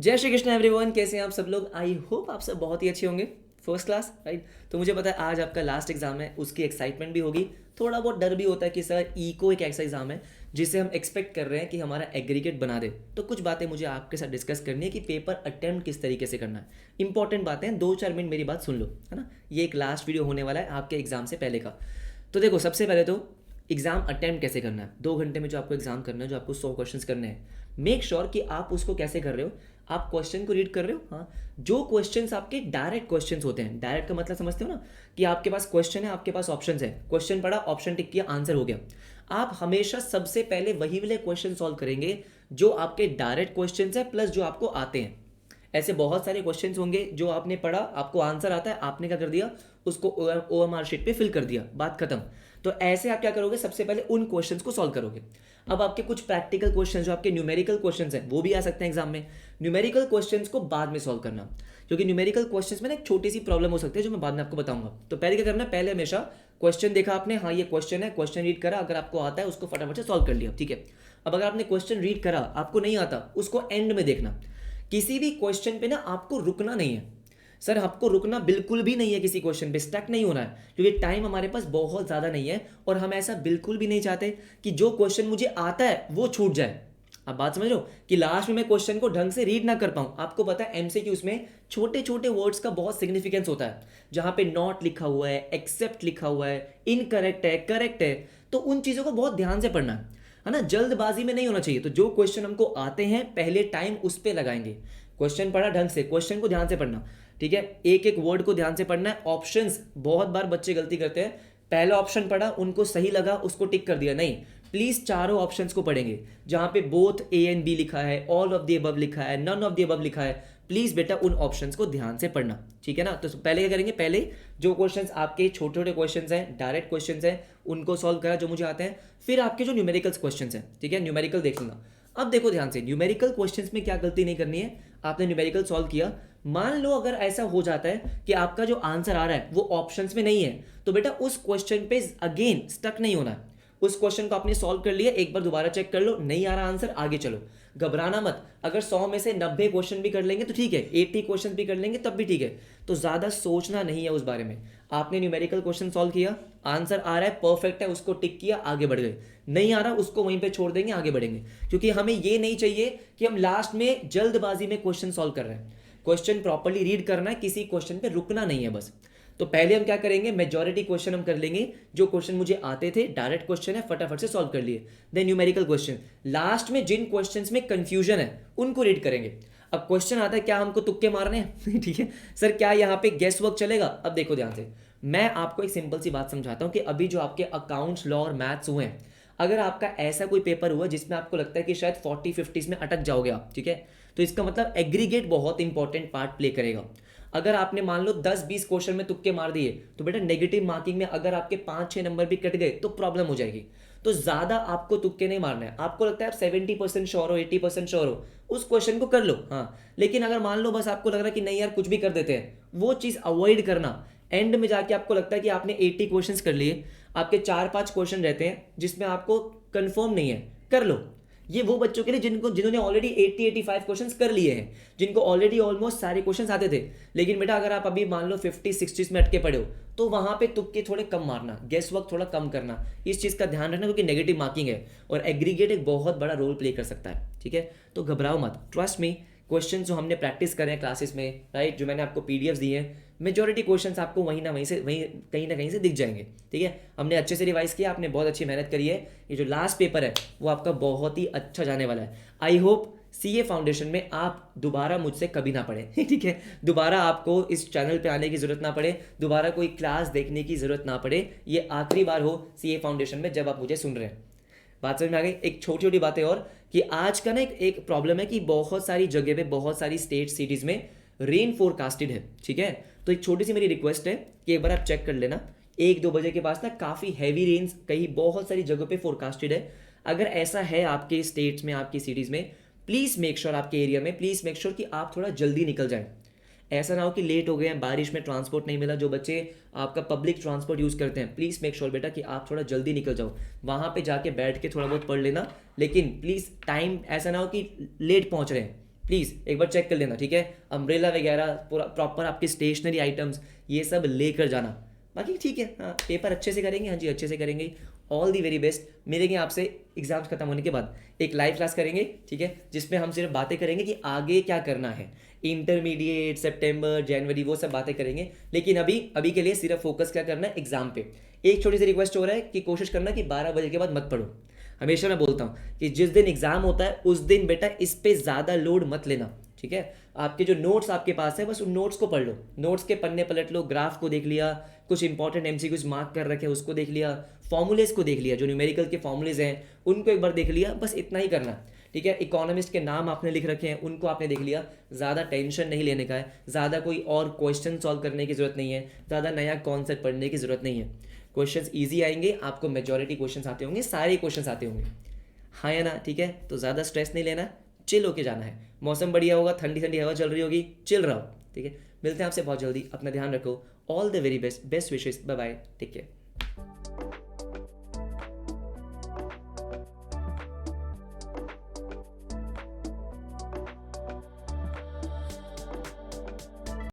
जय श्री कृष्ण एवरीवन, कैसे हैं आप सब लोग। आई होप आप सब बहुत ही अच्छे होंगे, फर्स्ट क्लास राइट। तो मुझे पता है आज आपका लास्ट एग्जाम है, उसकी एक्साइटमेंट भी होगी, थोड़ा बहुत डर भी होता है कि सर इको एक ऐसा एग्जाम है जिसे हम एक्सपेक्ट कर रहे हैं कि हमारा एग्रीगेट बना दे। तो कुछ बातें मुझे आपके साथ डिस्कस करनी है कि पेपर अटेम्प्ट किस तरीके से करना है। इंपॉर्टेंट बातें हैं, 2-4 मिनट मेरी बात सुन लो, है ना। ये एक लास्ट वीडियो होने वाला है आपके एग्जाम से पहले का। तो देखो, सबसे पहले तो एग्जाम अटेम्प्ट कैसे करना है। 2 घंटे में जो आपको एग्जाम करना है, जो आपको 100 क्वेश्चंस करने हैं, मेक श्योर कि आप उसको कैसे कर रहे हो। आप क्वेश्चन को रीड कर रहे हो। हाँ, जो क्वेश्चंस आपके डायरेक्ट क्वेश्चंस होते हैं, डायरेक्ट का मतलब समझते हो ना, कि आपके पास क्वेश्चन है, आपके पास ऑप्शन है, क्वेश्चन पढ़ा, ऑप्शन टिक किया, आंसर हो गया। आप हमेशा सबसे पहले वही वाले क्वेश्चन सॉल्व करेंगे जो आपके डायरेक्ट क्वेश्चन है प्लस जो आपको आते हैं। ऐसे बहुत सारे क्वेश्चंस होंगे जो आपने पढ़ा, आपको आंसर आता है, आपने क्या कर दिया, उसको OMR शीट पे फिल कर दिया, बात खत्म। तो ऐसे आप क्या करोगे, सबसे पहले उन क्वेश्चंस को सॉल्व करोगे। अब आपके कुछ प्रैक्टिकल क्वेश्चंस, जो आपके न्यूमेरिकल क्वेश्चंस हैं, वो भी आ सकते हैं एग्जाम में। न्यूमेरिकल क्वेश्चंस को बाद में सॉल्व करना, क्योंकि न्यूमेरिकल क्वेश्चंस में ना एक छोटी सी प्रॉब्लम हो सकती है जो मैं बाद में आपको बताऊंगा। तो पहले क्या करना है, पहले हमेशा क्वेश्चन देखा आपने, हाँ ये क्वेश्चन है, क्वेश्चन रीड करा, अगर आपको आता है उसको फटाफट से सॉल्व कर लिया, ठीक है। अब अगर आपने क्वेश्चन रीड करा, आपको नहीं आता, उसको एंड में देखना। किसी भी क्वेश्चन पे ना आपको रुकना नहीं है। सर आपको रुकना बिल्कुल भी नहीं है, किसी क्वेश्चन पे स्टक नहीं होना है, क्योंकि टाइम हमारे पास बहुत ज़्यादा नहीं है और हम ऐसा बिल्कुल भी नहीं चाहते कि जो क्वेश्चन मुझे आता है वो छूट जाए। आप बात समझ रहे हो कि लास्ट में मैं क्वेश्चन को ढंग से रीड ना कर पाऊँ। आपको पता है MCQs में छोटे छोटे वर्ड्स का बहुत सिग्निफिकेंस होता है, जहाँ पे नॉट लिखा हुआ है, एक्सेप्ट लिखा हुआ है, इनकरेक्ट है, करेक्ट है। तो उन चीज़ों को बहुत ध्यान से पढ़ना है ना, जल्दबाजी में नहीं होना चाहिए। तो जो क्वेश्चन हमको आते हैं पहले टाइम उस पर लगाएंगे। क्वेश्चन पढ़ा ढंग से, क्वेश्चन को ध्यान से पढ़ना, ठीक है। एक एक वर्ड को ध्यान से पढ़ना है। ऑप्शंस, बहुत बार बच्चे गलती करते हैं, पहला ऑप्शन पढ़ा, उनको सही लगा, उसको टिक कर दिया। नहीं, प्लीज चारों ऑप्शंस को पढ़ेंगे, जहां पे बोथ A एंड B लिखा है, ऑल ऑफ द अबव लिखा है, नन ऑफ द अबव लिखा है। प्लीज बेटा उन ऑप्शंस को ध्यान से पढ़ना, ठीक है ना। तो पहले क्या करेंगे, पहले जो क्वेश्चंस आपके छोटे छोटे क्वेश्चंस हैं, डायरेक्ट क्वेश्चंस हैं, उनको सॉल्व करा जो मुझे आते हैं। फिर आपके जो न्यूमेरिकल्स क्वेश्चंस हैं, ठीक है, न्यूमेरिकल देख लेना। अब देखो ध्यान से, न्यूमेरिकल क्वेश्चंस में क्या गलती नहीं करनी है। आपने न्यूमेरिकल सॉल्व किया, मान लो अगर ऐसा हो जाता है कि आपका जो आंसर आ रहा है वो ऑप्शंस में नहीं है, तो बेटा उस क्वेश्चन पे अगेन स्टक नहीं होना है। उस क्वेश्चन को आपने सॉल्व कर लिया, एक बार दोबारा चेक कर लो, नहीं आ रहा आंसर, आगे चलो, घबराना मत। अगर 100 में से 90 क्वेश्चन भी कर लेंगे तो ठीक है, 80 क्वेश्चन भी कर लेंगे तब भी ठीक है। तो ज़्यादा सोचना नहीं है उस बारे में। आपने न्यूमेरिकल क्वेश्चन सॉल्व किया, आंसर आ रहा है, परफेक्ट है, उसको टिक किया, आगे बढ़ गए। नहीं आ रहा, उसको वहीं पे छोड़ देंगे, आगे बढ़ेंगे। क्योंकि हमें ये नहीं चाहिए कि हम लास्ट में जल्दबाजी में क्वेश्चन सॉल्व कर रहे हैं। क्वेश्चन प्रॉपर्ली रीड करना है, किसी क्वेश्चन पे रुकना नहीं है बस। तो पहले हम क्या करेंगे, मेजॉरिटी क्वेश्चन हम कर लेंगे, जो क्वेश्चन मुझे आते थे, डायरेक्ट क्वेश्चन है, फटाफट से सॉल्व कर लिए। देन न्यूमेरिकल क्वेश्चन, लास्ट में जिन क्वेश्चंस में कंफ्यूजन है उनको रीड करेंगे। अब क्वेश्चन आता है, क्या हमको तुक्के मारने हैं ठीक है सर, क्या यहाँ पे गेस वर्क चलेगा। अब देखो ध्यान से, मैं आपको एक सिंपल सी बात समझाता हूँ कि अभी जो आपके अकाउंट्स, लॉ और मैथ्स हुए हैं, अगर आपका ऐसा कोई पेपर हुआ जिसमें आपको लगता है कि शायद 40-50 में अटक जाओगे आप, ठीक है, तो इसका मतलब एग्रीगेट बहुत इंपॉर्टेंट पार्ट प्ले करेगा। अगर आपने मान लो 10-20 क्वेश्चन में तुक्के मार दिए, तो बेटा नेगेटिव मार्किंग में अगर आपके 5-6 नंबर भी कट गए तो प्रॉब्लम हो जाएगी। तो ज़्यादा आपको तुक्के नहीं मारना है। आपको लगता है आप 70% श्योर हो, 80% श्योर हो, उस क्वेश्चन को कर लो, हाँ। लेकिन अगर मान लो बस आपको लग रहा है कि नहीं यार कुछ भी कर देते हैं, वो चीज़ अवॉइड करना। एंड में जाके आपको लगता है कि आपने 80 क्वेश्चन कर लिए, आपके 4-5 क्वेश्चन रहते हैं जिसमें आपको कंफर्म नहीं है, कर लो। ये वो बच्चों के लिए जिन्होंने ऑलरेडी 80-85 क्वेश्चंस कर लिए हैं, जिनको ऑलरेडी ऑलमोस्ट सारे क्वेश्चंस आते थे। लेकिन बेटा अगर आप अभी मान लो 50-60 में अटके पड़े हो, तो वहां पे तुक्के थोड़े कम मारना, गेस वर्क थोड़ा कम करना, इस चीज़ का ध्यान रखना, क्योंकि नेगेटिव मार्किंग है और एग्रीगेट एक बहुत बड़ा रोल प्ले कर सकता है, ठीक है। तो घबराओ मत, ट्रस्ट मी। क्वेश्चन जो हमने प्रैक्टिस करे हैं क्लासेस में, राइट, जो मैंने आपको PDFs दिए हैं, मेजॉरिटी क्वेश्चंस आपको वहीं ना कहीं से दिख जाएंगे, ठीक है। हमने अच्छे से रिवाइज किया, आपने बहुत अच्छी मेहनत करी है। ये जो लास्ट पेपर है वो आपका बहुत ही अच्छा जाने वाला है। आई होप CA फाउंडेशन में आप दोबारा मुझसे कभी ना पढ़े ठीक है, दोबारा आपको इस चैनल पे आने की ज़रूरत ना पड़े, दोबारा कोई क्लास देखने की ज़रूरत ना पड़े। ये आखिरी बार हो CA फाउंडेशन में जब आप मुझे सुन रहे हैं। बात समझ में आ गई। एक छोटी छोटी बातें और, कि आज का ना एक प्रॉब्लम है कि बहुत सारी जगह पे, बहुत सारी स्टेट सिटीज़ में रेन फोरकास्टेड है, ठीक है। तो एक छोटी सी मेरी रिक्वेस्ट है कि एक बार आप चेक कर लेना, 1-2 बजे के पास ना काफ़ी हैवी रेन्स कहीं बहुत सारी जगहों पे फोरकास्टेड है। अगर ऐसा है आपके स्टेट्स में, आपकी सिटीज़ में, प्लीज़ मेक श्योर, आपके एरिया में प्लीज़ मेक श्योर कि आप थोड़ा जल्दी निकल जाएं। ऐसा ना हो कि लेट हो गए हैं, बारिश में ट्रांसपोर्ट नहीं मिला। जो बच्चे आपका पब्लिक ट्रांसपोर्ट यूज़ करते हैं, प्लीज़ मेक श्योर बेटा कि आप थोड़ा जल्दी निकल जाओ, वहाँ पे जाके बैठ के थोड़ा बहुत पढ़ लेना। लेकिन प्लीज़ टाइम ऐसा ना हो कि लेट पहुँच रहे हैं, प्लीज़ एक बार चेक कर लेना, ठीक है। अम्ब्रेला वगैरह पूरा प्रॉपर आपके स्टेशनरी आइटम्स ये सब लेकर जाना। बाकी ठीक है, हाँ पेपर अच्छे से करेंगे, हाँ जी अच्छे से करेंगे। All the very best. मिलेंगे आपसे एग्जाम्स खत्म होने के बाद, एक लाइव क्लास करेंगे, ठीक है, जिसमें हम सिर्फ बातें करेंगे कि आगे क्या करना है, इंटरमीडिएट, सितंबर, जनवरी, वो सब बातें करेंगे। लेकिन अभी अभी के लिए सिर्फ फोकस क्या करना है, एग्जाम पे। एक छोटी सी रिक्वेस्ट हो रहा है कि कोशिश करना कि 12 बजे के बाद मत पढ़ो। हमेशा मैं बोलता हूँ कि जिस दिन एग्जाम होता है उस दिन बेटा इस पे ज़्यादा लोड मत लेना, ठीक है। आपके जो नोट्स आपके पास है बस उन नोट्स को पढ़ लो, नोट्स के पन्ने पलट लो, ग्राफ को देख लिया, कुछ इंपॉर्टेंट एमसीक्यूज मार्क कर रखे उसको देख लिया, फॉर्मूलेज को देख लिया, जो न्यूमेरिकल के फॉर्मूलेज हैं उनको एक बार देख लिया, बस इतना ही करना, ठीक है। इकोनॉमिस्ट के नाम आपने लिख रखे हैं उनको आपने देख लिया, ज़्यादा टेंशन नहीं लेने का है, ज़्यादा कोई और क्वेश्चन सॉल्व करने की ज़रूरत नहीं है, ज़्यादा नया कॉन्सेप्ट पढ़ने की ज़रूरत नहीं है। क्वेश्चंस इजी आएंगे, आपको मेजॉरिटी क्वेश्चंस आते होंगे, सारे क्वेश्चंस आते होंगे, हाँ या ना, ठीक है। तो ज़्यादा स्ट्रेस नहीं लेना, चिल होके जाना है। मौसम बढ़िया होगा, ठंडी ठंडी हवा चल रही होगी, चिल रहो, ठीक है। मिलते हैं आपसे बहुत जल्दी, अपना ध्यान रखो। All the very best, best wishes, bye bye, take care.